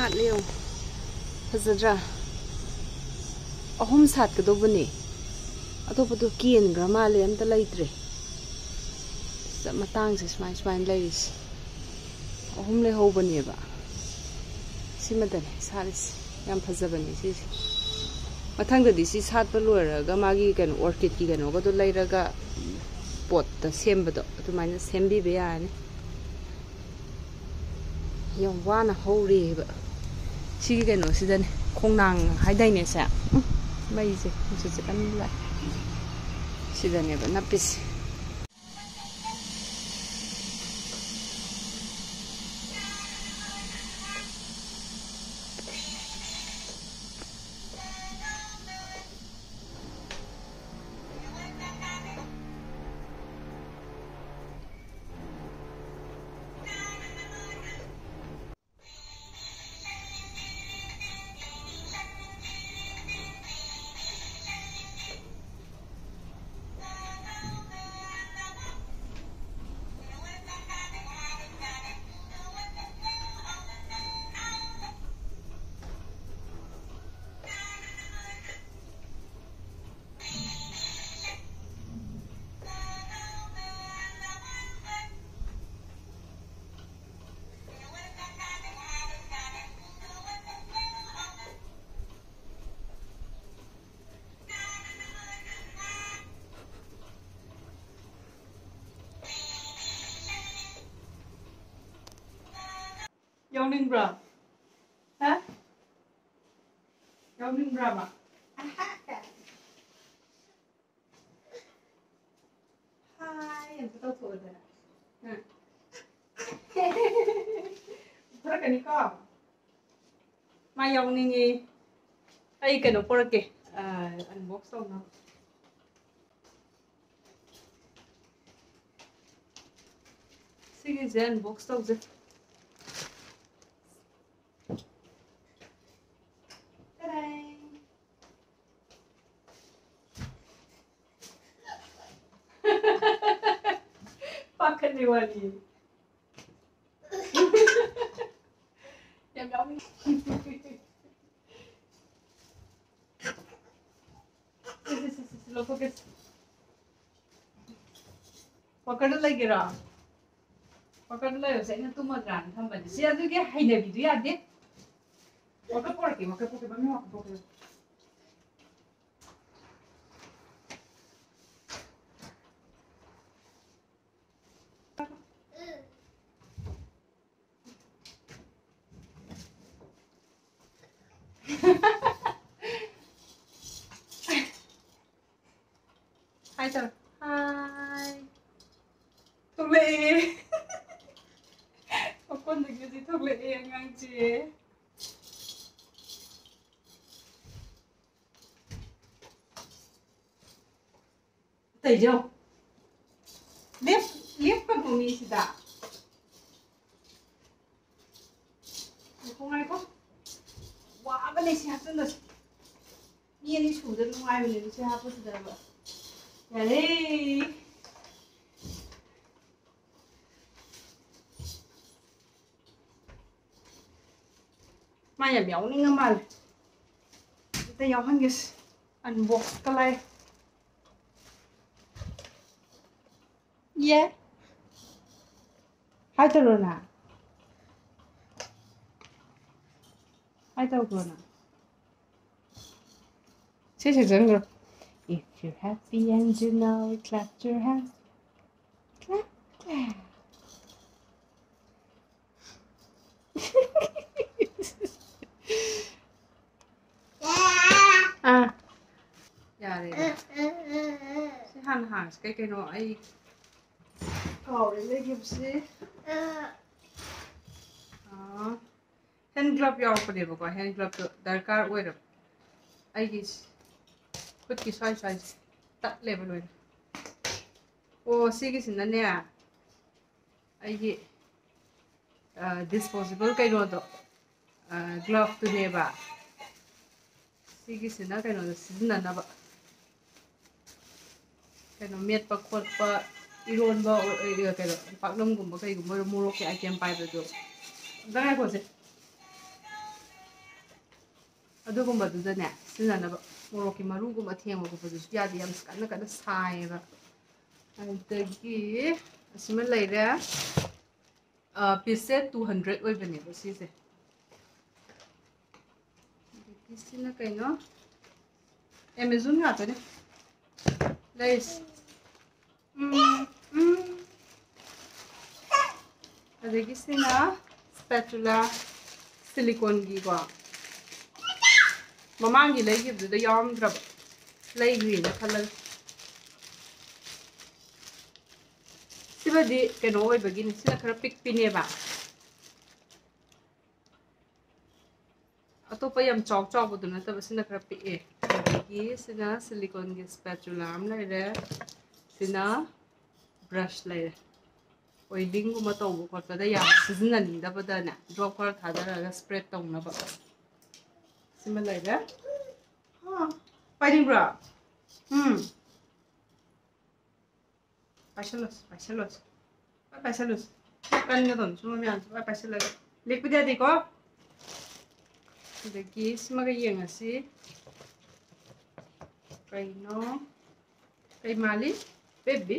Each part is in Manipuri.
साले यो फजद्रा अहम सातकदौबने अतोपदो केनग्रा माले अमता लैत्रे मतंगसे सुमाइन लैरिस अहम लेहौबनेबा सिमदने सारिस याम फजबने सिसे मथंगदि सि सातप लोयरगा मागी कनो ऑर्किड की कनो गदो लैरगा पोट ता सेमबदो अदुमाइना सेमबिबे याने यम वाना हौरेबा सिगी कनो सिदने खोंनांग हाइदाइने सा मैसे मुसे कन ला सिदने बा नपिस Yawning bra. Hah? Yawning bra ma. Hai, yang betul tuh ada. Pura kan kau? Ma yawning ni, ay kano pura ke? Unbox tau na. Sige je unbox tau je. Pakai ni wali. Yang kami. Lo fokus. Pakai dulu lagi ra. Pakai dulu ya. Saya ni tu madran. Tambah. Saya tu dia hina video ya deh. Pakai pakai. Bami pakai. Hai sir. Hai. Thole. Aku nak jadi thole yang ngaji. Tahu. Lihat kan bumi sudah. Kau ngai kau? Wah, apa ni siapa tu? Ni sudah ngai ni siapa sudah apa? Yare. Maya biau ni ngamal. Kita yang hangis unbox kalai. Yeah. Hai teruna. Hai teruna. Sisi jengger. If you're happy and you know it, clap your hands. Clap, clap. Dạ đây. Sẽ hành hàng cái nồi. Cậu để lấy giúp xí. Hand glove yaw pa diba ko? Hand glove to darkar oil. Ay guys. Put ki size tak level oil. Oh sige sinan niya. Ay disposable kay no to. Glove to neba. Sige sinan kay no sinan na ba. Kay no miet pa kwat pa iron ba o kay no paknom gumba kay gumba murok kay item pa do. Dangay ko si. ꯑꯗꯨꯒꯨꯝꯕꯗꯨꯗꯅꯦ ꯁꯤꯖꯤꯟꯅꯅꯕ ꯃꯣꯔꯣꯛꯀꯤ ꯃꯔꯨꯒꯨꯝꯕ ꯊꯦꯡꯕ ꯈꯣꯠꯄꯗꯨꯁꯨ ꯌꯥꯗꯦ ꯌꯥꯝ ꯀꯟꯅ ꯀꯟꯅ ꯁꯥꯏꯌꯦꯕ ꯑꯗꯒꯤ ꯑꯁꯤꯃ ꯂꯩꯔꯦ ꯄꯤꯁꯁꯦ 200 ꯑꯣꯏꯕꯅꯦꯕ ꯁꯤꯁꯦ ꯑꯗꯒꯤ ꯁꯤꯅ ꯀꯩꯅꯣ ꯑꯦꯃꯦꯖꯣꯟ ꯉꯥꯛꯇꯅꯦ ꯂꯩꯔꯤꯁꯦ ꯑꯗꯒꯤ ꯁꯤꯅ ꯁ꯭ꯄꯦꯆꯨꯂꯥ ꯁꯤꯂꯤꯀꯣꯟꯒꯤꯀꯣ ꯃꯃꯥꯡꯒꯤ ꯂꯩꯈꯤꯕꯗꯨꯗ ꯌꯥꯎꯔꯝꯗ꯭ꯔꯕ ꯂꯩꯈ꯭ꯔꯤꯅ ꯈꯜꯂꯒ ꯁꯤꯃꯗꯤ ꯀꯩꯅꯣ ꯑꯣꯏꯕꯒꯤꯅꯤ ꯁꯤꯅ ꯈꯔ ꯄꯤꯛꯄꯤꯅꯦꯕ ꯑꯇꯣꯞꯄ ꯌꯥꯝ ꯆꯥꯎꯕꯗꯨ ꯅꯠꯇꯕ ꯁꯤꯅ ꯈꯔ ꯄꯤꯛꯑꯦ ꯑꯗꯒꯤ ꯁꯤꯅ ꯁꯤꯂꯤꯀꯣꯟꯒꯤ ꯁ꯭ꯄꯦꯆꯨꯂꯥ ꯑꯃ ꯂꯩꯔꯦ ꯁꯤꯅ ꯕ꯭ꯔꯁ ꯂꯩꯔꯦ ꯑꯣꯏꯂꯤꯡꯒꯨꯝꯕ ꯇꯧꯕ ꯈꯣꯠꯄꯗ ꯌꯥꯝ ꯁꯤꯖꯤꯟꯅꯅꯤꯡꯗꯕꯗꯅꯦ ꯗ꯭ꯔꯣꯞ ꯈꯔ ꯊꯥꯗꯔꯒ ꯁ꯭ꯄ꯭ꯔꯦꯗ ꯇꯧꯅꯕ ꯁꯤꯃ ꯂꯩꯔꯦ ꯄꯥꯏꯅꯤꯡꯕ꯭ꯔꯣ ꯄꯥꯏꯁꯜꯂꯣꯁꯤ ꯄꯥꯏꯁꯜꯂꯨꯁꯤ ꯀꯟꯒꯗꯧꯅꯤ ꯁꯨꯝꯕ ꯃꯌꯥꯝꯁꯦ ꯄꯥꯏꯁꯜꯂꯒ ꯂꯦꯛꯄꯗꯤ ꯌꯥꯗꯦꯀꯣ ꯑꯗꯒꯤ ꯁꯤꯃꯒ ꯌꯦꯡꯉꯁꯤ ꯀꯩꯅꯣ ꯀꯩ ꯃꯥꯜꯂꯤ ꯕꯦꯕꯤ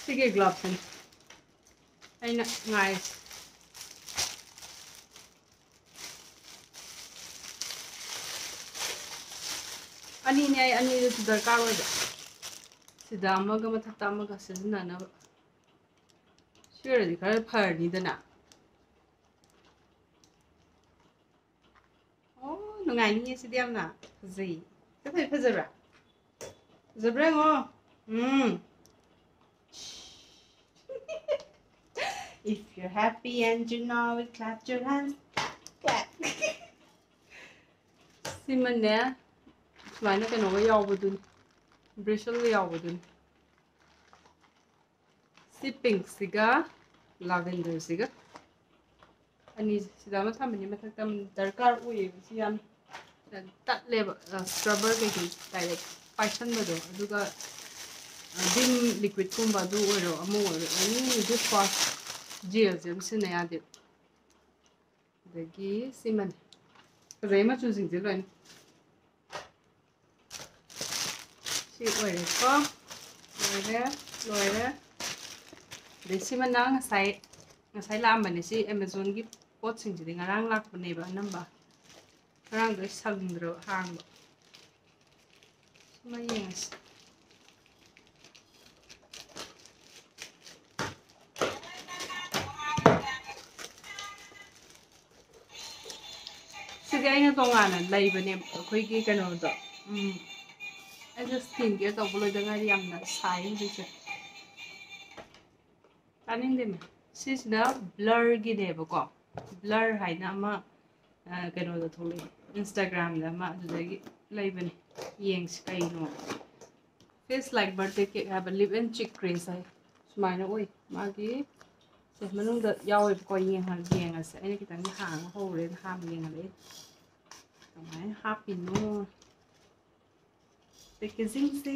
ꯁꯤꯒꯤ ꯒ꯭ꯂꯣꯞꯁꯤꯅꯤ ꯑꯩꯅ ꯉꯥꯏꯔꯤꯁꯦ ꯑꯅꯤꯅꯦ ꯑꯩ ꯑꯅꯤꯗꯨꯁꯨ ꯗꯔꯀꯥꯔ ꯑꯣꯏꯕ ꯁꯤꯗ ꯑꯃꯒ ꯃꯊꯛꯇ ꯑꯃꯒ ꯁꯤꯖꯤꯟꯅꯅꯕ ꯁꯤ ꯑꯣꯏꯔꯗꯤ ꯈꯔ ꯐꯔꯅꯤꯗꯅ ꯑꯣ ꯅꯨꯡꯉꯥꯏꯅꯤꯌꯦ ꯁꯤꯗꯤ ꯌꯥꯝꯅ ꯐꯖꯩ ꯐꯖꯕ꯭ꯔꯥ ꯐꯖꯕ꯭ꯔꯥ ꯌꯦꯡꯉꯣ If you're happy and you know it, clap your hands. Clap. Simone, sumana kanoga yawbadun. Bristle yawbadun. Si pink siga, lavender siga. Ani sidama thamani mathakta darkar oye si yam tatleba scrubber kei direct paishanbado aduga vim liquid kumba adu oiro amu oiro ani dishwash gel jam sina yade adagi simane ꯐꯖꯩ ꯃꯆꯨꯁꯤꯡꯁꯦ ꯂꯣꯏꯅ ꯁꯤ ꯑꯣꯏꯔꯦꯀꯣ ꯂꯣꯏꯔꯦ ꯑꯗꯩ ꯁꯤꯃꯅ ꯉꯁꯥꯏ ꯂꯥꯛꯑꯝꯕꯅꯦ ꯁꯤ ꯑꯦꯃꯥꯖꯣꯟꯒꯤ ꯄꯣꯠꯁꯤꯡꯁꯤꯗꯤ ꯉꯔꯥꯡ ꯂꯥꯛꯄꯅꯦꯕ ꯑꯅꯝꯕ ꯉꯔꯥꯡꯗꯣ ꯑꯩ ꯁꯪꯗ꯭ꯔꯕ ꯍꯥꯡꯕ ꯁꯤꯃ ꯌꯦꯡꯉꯁꯤ ꯁꯤꯗꯤ ꯑꯩꯅ ꯇꯣꯉꯥꯟꯅ ꯂꯩꯕꯅꯦ ꯑꯩꯈꯣꯏꯒꯤ ꯀꯩꯅꯣꯗꯣ ꯑꯩꯁꯨ ꯁ꯭ꯀꯤꯟ ꯀꯦꯌꯔ ꯇꯧꯕ ꯂꯣꯏꯗ ꯉꯥꯏꯔꯤ ꯌꯥꯝꯅ ꯁꯥꯏ ꯍꯧꯖꯤꯛꯁꯦ ꯇꯥꯅꯤꯡꯗꯦꯅꯦ ꯁꯤꯁꯤꯅ ꯕ꯭ꯂꯔꯒꯤꯅꯦꯕꯀꯣ ꯕ꯭ꯂꯔ ꯍꯥꯏꯅ ꯑꯃ ꯀꯩꯅꯣꯗ ꯊꯣꯛꯂꯛꯑꯦ ꯏꯟꯁꯇꯥꯒ꯭ꯔꯥꯝꯗ ꯑꯃ ꯑꯗꯨꯗꯒꯤ ꯂꯩꯕꯅꯦ ꯌꯦꯡꯁꯤ ꯀꯩꯅꯣ ꯐꯦꯁ ꯂꯥꯏꯛ ꯕꯔꯊꯗꯦ ꯀꯦꯛ ꯍꯥꯏꯕ ꯂꯤꯞ ꯑꯦꯟ ꯆꯤꯛ ꯀ꯭ꯔꯦꯁ ꯍꯥꯏ ꯁꯨꯃꯥꯏꯅ ꯑꯣꯏ ꯃꯥꯒꯤ ꯁꯦ ꯃꯅꯨꯡꯗ ꯌꯥꯎꯋꯦꯕꯀꯣ ꯌꯦꯡꯉꯁꯦ ꯑꯩꯅ ꯈꯤꯇꯪꯗꯤ ꯍꯥꯡꯕ ꯍꯧꯔꯦꯅ ꯍꯥꯡꯕ ꯌꯦꯡꯍꯜꯂꯛꯑꯦ ꯀꯃꯥꯏꯅ ꯍꯥꯞꯄꯤꯅꯣ ꯄꯦꯀꯦꯖꯤꯡꯁꯦ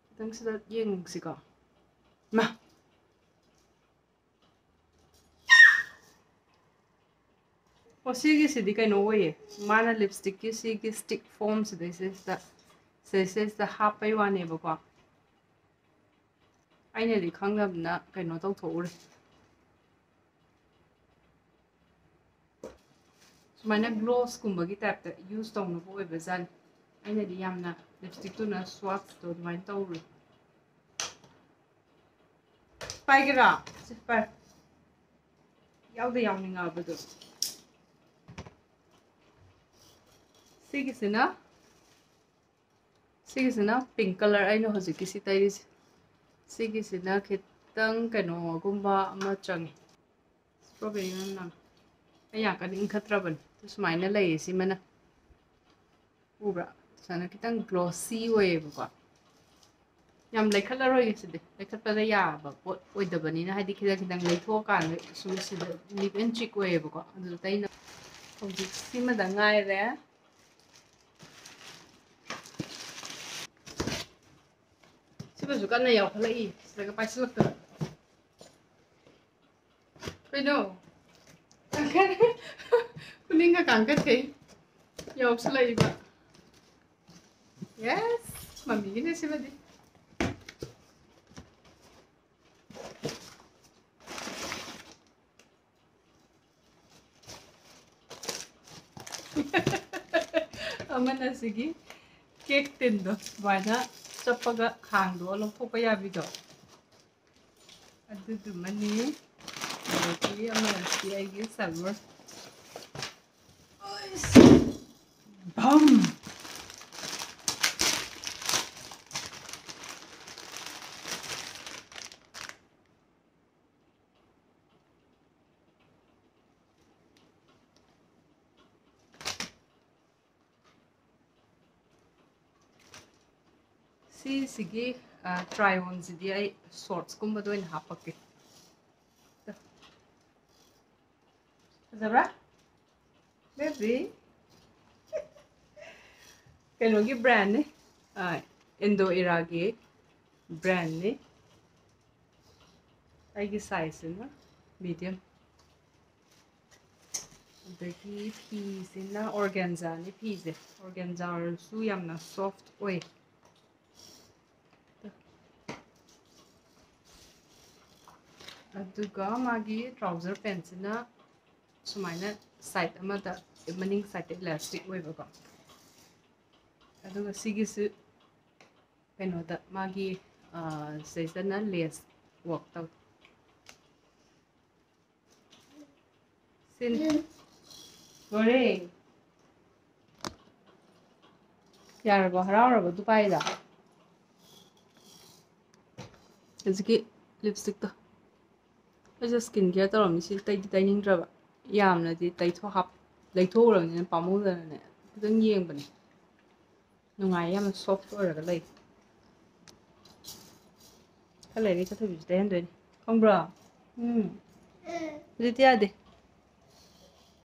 ꯈꯤꯇꯪ ꯁꯤꯗ ꯌꯦꯡꯁꯤꯀꯣ ꯃꯥ ꯑꯣ ꯁꯤꯒꯤꯁꯤꯗꯤ ꯀꯩꯅꯣ ꯑꯣꯏꯌꯦ ꯃꯥꯅ ꯂꯤꯞꯁꯇꯤꯛꯀꯤ ꯁꯤꯒꯤ ꯁ꯭ꯇꯤꯛ ꯐꯣꯝ ꯁꯤꯗꯩꯁꯤꯗ ꯍꯥꯞꯄꯩ ꯋꯥꯅꯦꯕꯀꯣ ꯑꯩꯅꯗꯤ ꯈꯪꯗꯕꯅ ꯀꯩꯅꯣ ꯇꯧꯊꯣꯛꯎꯔꯦ ꯁꯨꯃꯥꯏꯅ ꯒ꯭ꯂꯣꯁꯀꯨꯝꯕꯒꯤ ꯇꯥꯏꯞꯇ ꯌꯨꯁ ꯇꯧꯅꯕ ꯑꯣꯏꯕꯖꯥꯠꯅꯤ ꯑꯩꯅꯗꯤ ꯌꯥꯝꯅ ꯂꯤꯞꯁꯇꯤꯛꯇꯨꯅ ꯁ꯭ꯋꯥꯠꯁꯇꯣ ꯑꯗꯨꯃꯥꯏꯅ ꯇꯧꯔꯨꯏ ꯄꯥꯏꯒꯦꯔꯥ ꯁꯤ ꯄꯥꯏ ꯌꯥꯎꯅꯤꯡꯉꯛꯑꯕꯗꯣ ꯁꯤꯒꯤꯁꯤꯅ ꯄꯤꯡ ꯀꯂꯔ ꯑꯩꯅ ꯍꯧꯖꯤꯛꯀꯤ ꯁꯤ ꯇꯩꯔꯤꯁꯦ ꯁꯤꯒꯤꯁꯤꯅ ꯈꯤꯇꯪ ꯀꯩꯅꯣꯒꯨꯝꯕ ꯑꯃ ꯆꯪꯉꯦ ꯁ꯭ꯇ꯭ꯔꯣꯕꯦꯔꯤ ꯅꯪ ꯑꯩ ꯌꯥꯝ ꯀꯟꯅ ꯏꯟꯈꯠꯇ꯭ꯔꯕꯅꯤ ꯁꯨꯃꯥꯏꯅ ꯂꯩꯌꯦ ꯁꯤꯃꯅ ꯎꯕ꯭ꯔꯥ ꯁꯨꯃꯥꯏꯅ ꯈꯤꯇꯪ ꯒ꯭ꯂꯣꯁꯤ ꯑꯣꯏꯌꯦꯕꯀꯣ ꯌꯥꯝ ꯂꯩꯈꯠꯂꯔꯣꯏꯒꯦ ꯁꯤꯗꯤ ꯂꯩꯈꯠꯄꯗ ꯌꯥꯕ ꯄꯣꯠ ꯑꯣꯏꯗꯕꯅꯤꯅ ꯍꯥꯏꯗꯤ ꯈꯤꯇꯪ ꯂꯩꯊꯣꯛꯑꯀꯥꯟꯗ ꯁꯨꯝ ꯁꯤꯗ ꯂꯤꯞ ꯑꯦꯟ ꯆꯤꯛ ꯑꯣꯏꯌꯦꯕꯀꯣ ꯑꯗꯨꯗ ꯍꯧꯖꯤꯛ ꯁꯤꯃꯗ ꯉꯥꯏꯔꯦ ꯁꯤꯃꯁꯨ ꯀꯟꯅ ꯌꯥꯎꯈꯠꯂꯛꯏ ꯁꯤꯗꯒ ꯄꯥꯏꯁꯤꯜꯂꯛꯇꯅ ꯀꯩꯅꯣ ꯀꯥꯡꯈꯠ ꯈꯨꯅꯤꯡꯒ ꯀꯥꯡꯈꯠꯈꯩ ꯌꯥꯎꯁꯤꯜꯂꯛꯏꯕ ꯌꯦꯁ ꯃꯝꯃꯤꯒꯤꯅꯦ ꯁꯤꯃꯗꯤ ꯑꯃꯅ ꯁꯤꯒꯤ ꯀꯦꯛ ꯇꯤꯟꯗꯣ ꯁꯨꯃꯥꯏꯅ ꯆꯞꯄꯒ ꯈꯥꯡꯗꯣ ꯂꯧꯊꯣꯛꯄ ꯌꯥꯕꯤꯗꯣ ꯑꯗꯨꯗꯨꯃꯅꯤ ꯑꯗꯒꯤ ꯑꯃꯅꯁꯤ ꯑꯩꯒꯤ ꯁꯜꯋꯔ ꯚꯝ ꯁꯤꯁꯤꯒꯤ ꯇ꯭ꯔꯥꯏꯑꯣꯟꯁꯤꯗꯤ ꯑꯩ ꯁꯣꯔꯠꯁꯀꯨꯝꯕꯗ ꯑꯣꯏꯅ ꯍꯥꯞꯄꯛꯀꯦ ꯐꯖꯕ꯭ꯔꯥ ꯕꯦꯕꯤ ꯀꯩꯅꯣꯒꯤ ꯕ꯭ꯔꯥꯟꯅꯤ ꯏꯟꯗꯣ ꯏꯔꯥꯒꯤ ꯕ꯭ꯔꯥꯟꯅꯤ ꯑꯩꯒꯤ ꯁꯥꯏꯖꯁꯤꯅ ꯃꯤꯗꯤꯌꯝ ꯑꯗꯒꯤ ꯐꯤꯁꯤꯅ ꯑꯣꯔꯒꯦꯟꯖꯥꯅꯤ ꯐꯤꯁꯦ ꯑꯣꯔꯒꯦꯟꯖꯥ ꯑꯣꯏꯔꯁꯨ ꯌꯥꯝꯅ ꯁꯣꯐꯠ ꯑꯣꯏ ꯑꯗꯨꯒ ꯃꯥꯒꯤ ꯇ꯭ꯔꯥꯎꯖꯔ ꯄꯦꯟꯁꯤꯅ ꯁꯨꯃꯥꯏꯅ ꯁꯥꯏꯠ ꯑꯃꯗ ꯃꯅꯤꯡ ꯁꯥꯏꯠꯇ ꯏꯂꯥꯁꯇꯤꯛ ꯑꯣꯏꯕꯀꯣ ꯑꯗꯨꯒ ꯁꯤꯒꯤꯁꯨ ꯀꯩꯅꯣꯗ ꯃꯥꯒꯤ ꯁꯤꯗꯩꯁꯤꯗꯅ ꯂꯦꯁ ꯋꯥꯛ ꯇꯧ ꯁꯤꯅꯤ ꯂꯣꯏꯔꯦ ꯌꯥꯔꯕꯣ ꯍꯔꯥꯎꯔꯕꯣ ꯗꯨꯄꯥꯏꯗ ꯍꯧꯖꯤꯛꯀꯤ ꯂꯤꯞꯁꯇꯤꯛꯇꯣ ꯑꯩꯁꯨ ꯁ꯭ꯀꯤꯟ ꯀꯦꯌꯔ ꯇꯧꯔꯝꯃꯤ ꯁꯤ ꯇꯩꯗꯤ ꯇꯩꯅꯤꯡꯗ꯭ꯔꯕ ꯌꯥꯝꯅꯗꯤ ꯂꯩꯊꯣꯛꯎꯔꯕꯅꯤꯅ ꯄꯥꯝꯃꯨꯗꯅꯅꯦ ꯈꯤꯇꯪ ꯌꯦꯡꯕꯅꯦ ꯅꯨꯡꯉꯥꯏ ꯌꯥꯝꯅ ꯁꯣꯐꯠ ꯑꯣꯏꯔꯒ ꯂꯩ ꯈꯔ ꯂꯩꯔꯒ ꯆꯠꯊꯕꯤꯁꯨ ꯇꯩꯍꯟꯗꯣꯏꯅꯤ ꯈꯪꯕ꯭ꯔꯣ ꯍꯧꯖꯤꯛꯇꯤ ꯌꯥꯗꯦ